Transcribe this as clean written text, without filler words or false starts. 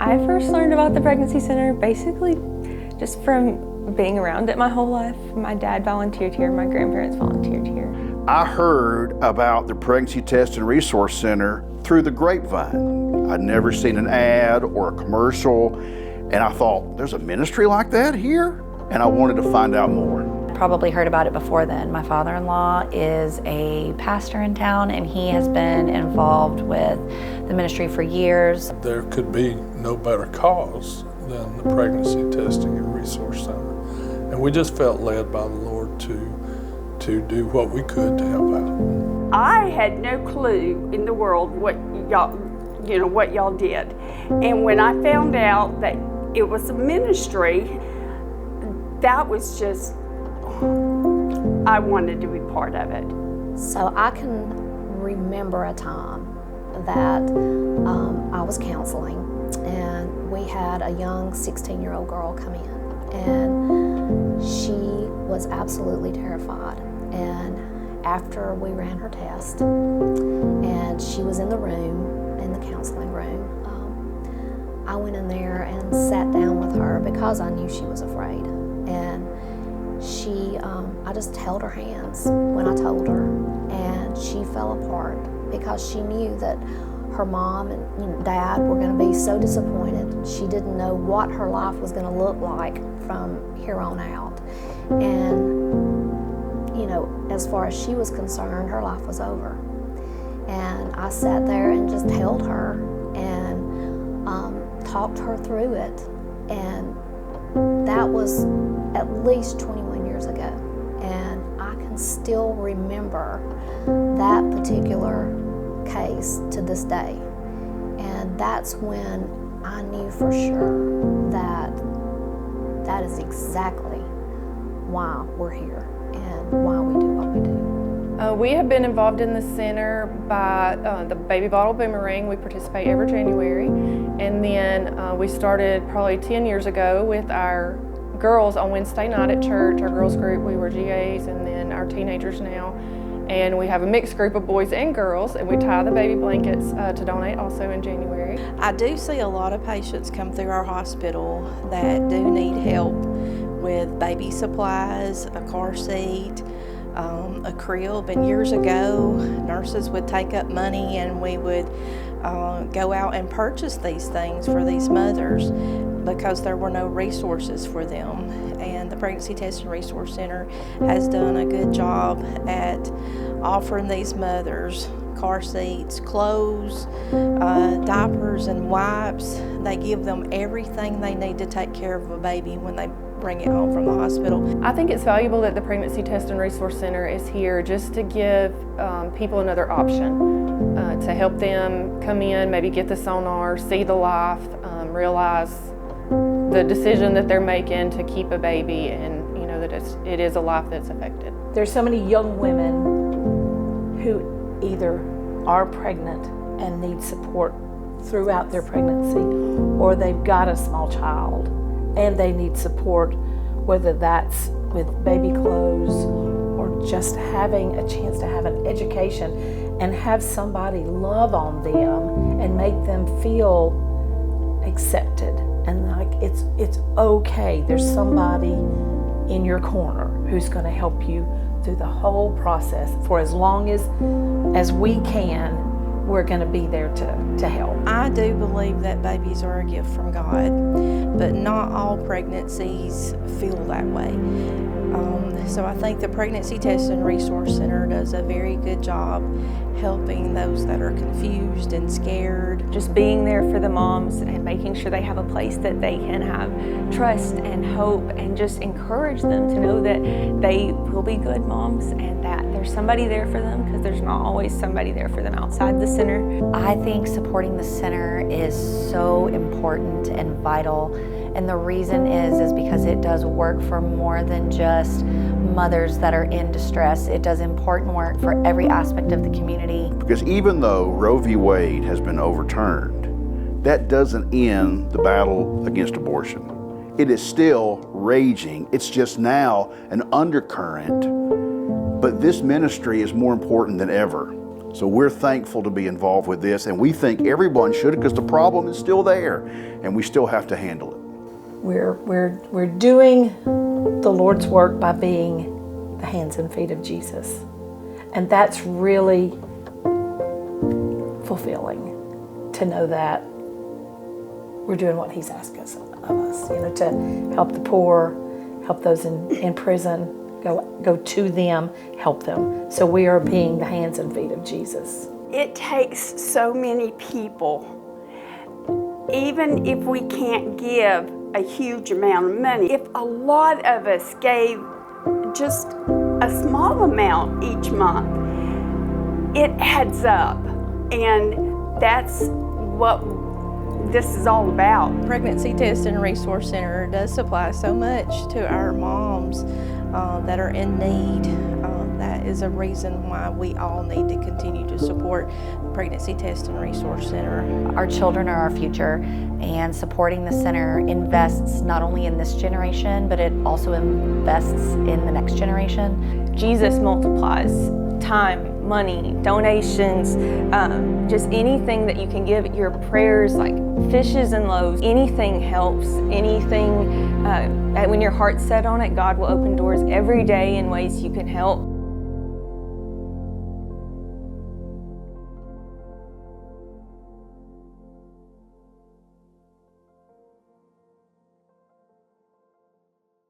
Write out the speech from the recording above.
I first learned about the pregnancy center basically just from being around it my whole life. My dad volunteered here, my grandparents volunteered here. I heard about the Pregnancy Test and Resource Center through the grapevine. I'd never seen an ad or a commercial, and I thought, there's a ministry like that here? And I wanted to find out more. Probably heard about it before then. My father-in-law is a pastor in town, and he has been involved with the ministry for years. There could be no better cause than the Pregnancy Testing and Resource Center. And we just felt led by the Lord to do what we could to help out. I had no clue in the world what y'all did. And when I found out that it was a ministry, that was just, I wanted to be part of it. So I can remember a time that I was counseling, and we had a young 16-year-old girl come in, and she was absolutely terrified. And after we ran her test, and she was in the room, in the counseling room, I went in there and sat down with her because I knew she was afraid. And I just held her hands when I told her, and she fell apart because she knew that her mom and dad were going to be so disappointed. She didn't know what her life was going to look like from here on out. And, as far as she was concerned, her life was over. And I sat there and just held her and talked her through it. And that was at least 21 years ago. And I can still remember that particular case to this day. And that's when I knew for sure that that is exactly why we're here and why we do what we do. We have been involved in the center by the Baby Bottle Boomerang. We participate every January. And then we started probably 10 years ago with our girls on Wednesday night at church, our girls group. We were GAs, and then our teenagers now. And we have a mixed group of boys and girls, and we tie the baby blankets to donate also in January. I do see a lot of patients come through our hospital that do need help with baby supplies, a car seat, a crib. And years ago, nurses would take up money and we would go out and purchase these things for these mothers because there were no resources for them. And the Pregnancy Test and Resource Center has done a good job at offering these mothers car seats, clothes, diapers and wipes. They give them everything they need to take care of a baby when they bring it home from the hospital. I think it's valuable that the Pregnancy Test and Resource Center is here just to give people another option, to help them come in, maybe get the sonar, see the life, realize the decision that they're making to keep a baby, and that it is a life that's affected. There's so many young women who either are pregnant and need support throughout their pregnancy, or they've got a small child and they need support, whether that's with baby clothes or just having a chance to have an education and have somebody love on them and make them feel accepted and like it's okay. There's somebody in your corner who's going to help you through the whole process. For as long as we can, we're going to be there to help. I do believe that babies are a gift from God, but not all pregnancies feel that way. So I think the Pregnancy Test and Resource Center does a very good job helping those that are confused and scared. Just being there for the moms and making sure they have a place that they can have trust and hope, and just encourage them to know that they will be good moms and that there's somebody there for them, because there's not always somebody there for them outside the center. I think supporting the center is so important and vital, and the reason is because it does work for more than just mothers that are in distress. It does important work for every aspect of the community. Because even though Roe v. Wade has been overturned, that doesn't end the battle against abortion. It is still raging. It's just now an undercurrent. But this ministry is more important than ever. So we're thankful to be involved with this, and we think everyone should, because the problem is still there, and we still have to handle it. We're doing the Lord's work by being the hands and feet of Jesus. And that's really fulfilling to know that we're doing what He's asked us of us, to help the poor, help those in prison, go to them, help them. So we are being the hands and feet of Jesus. It takes so many people, even if we can't give a huge amount of money. If a lot of us gave just a small amount each month, it adds up. And that's what this is all about. Pregnancy Test and Resource Center does supply so much to our moms that are in need. That is a reason why we all need to continue to support the Pregnancy Test and Resource Center. Our children are our future, and supporting the center invests not only in this generation, but it also invests in the next generation. Jesus multiplies time, money, donations, just anything that you can give. Your prayers, like fishes and loaves, anything helps. Anything, when your heart's set on it, God will open doors every day in ways you can help.